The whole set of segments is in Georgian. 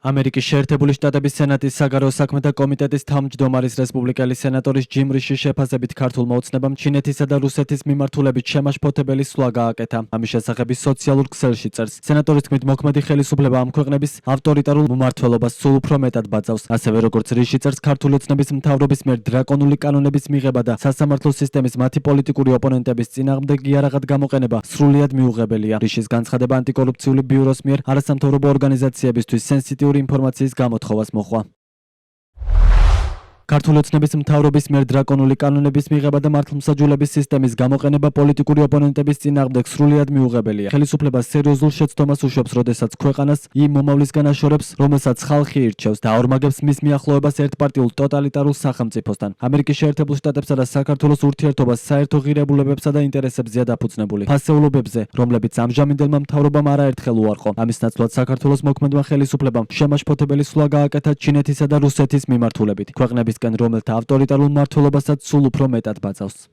ამერიკის შეერთებული შტატების სენატის საგარეო საქმეთა კომიტეტის თავმჯდომარის რესპუბლიკელი სენატორის ჯიმ რიშის შეფასებით ქართულმა ოცნებამ ჩინეთისა და რუსეთის მიმართულებით შემაშფოთებელი სვლა გააკეთა. ამის შესახებ სოციალურ ქსელში წერს. სენატორის თქმით, მოქმედი ხელისუფლება ამ ქვეყნების ავტორიტარულ მმართველობას სულ უფრო მეტად ბაძავს. ასევე როგორც რიში წერს, ქართული ოცნების მთავრობის მიერ დრაკონული კანონების მიღება და სასამართლო სისტემის მათი პოლიტიკური ოპონენტების წინააღმდეგ იარაღად გამოყენება სრულიად მიუღებელია. რიშის განცხადება ანტიკორუფციული ბიუროს მიერ არასამთავრობო ორგანიზაციებისთვის სენსიტიური ინფორმაციის გამოთხოვას მოჰყვა. ქართული ოცნების მთავრობის მიერ დრაკონული კანონების მიღება და მართლმსაჯულების სისტემის გამოყენება პოლიტიკური ოპონენტების წინააღმდეგ სრულიად მიუღებელია. ხელისუფლება სერიოზულ შეცდომას უშვებს, როდესაც ქვეყანას იმ მომავლისგან აშორებს, რომელსაც ხალხი ირჩევს და აორმაგებს მის მიახლოებას ერთპარტიულ ტოტალიტარულ სახელმწიფოსთან. ამერიკის შეერთებულ შტატებსა და საქართველოს ურთიერთობა საერთო ღირებულებებსა და ინტერესებზეა დაფუძნებული. ფასეულობებზე, რომლებიც ამჟამინდელმა მთავრობამ არაერთხელ უარყო. ამის ნაცვლად საქართველოს მოქმედმა ხელისუფლებამ შემაშფოთებელი სვლა გააკეთა ჩინეთისა და რუსეთის მიმართულებით. ქვეყნების რომელთა ავტორიტარულ მმართველობასაც სულ უფრო მეტად ბაძავს.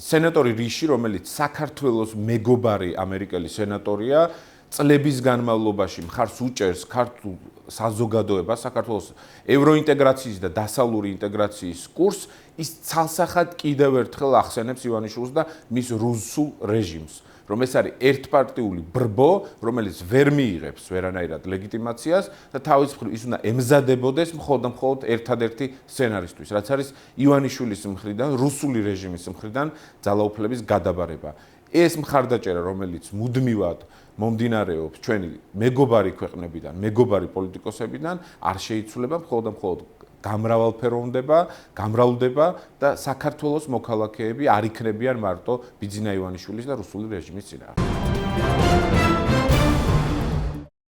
სენატორი რიში, რომელიც საქართველოს მეგობარი ამერიკელი სენატორია, წლების განმავლობაში მხარს უჭერს ქართულ საზოგადოებას, საქართველოს ევროინტეგრაციის და დასავლური ინტეგრაციის კურსს, ის ცალსახად კიდევ ერთხელ ახსენებს ივანიშვილს და მის რუსულ რეჟიმს, რომ ეს არის ერთპარტიული ბრბო, რომელიც ვერ მიიღებს ვერანაირად ლეგიტიმაციას და თავის მხრივ ის უნდა ემზადებოდეს მხოლოდ ერთადერთი სცენარისთვის, რაც არის ივანიშვილის მხრიდან, რუსული რეჟიმის მხრიდან ძალაუფლების გადაბარება. ეს მხარდაჭერა, რომელიც მუდმივად მომდინარეობს ჩვენი მეგობარი ქვეყნებიდან, მეგობარი პოლიტიკოსებიდან, არ შეიცვლება, მხოლოდ გამრავლდება და საქართველოს მოქალაქეები არ იქნებიან მარტო ბიძინა ივანიშვილის და რუსული რეჟიმის წინააღმდეგ.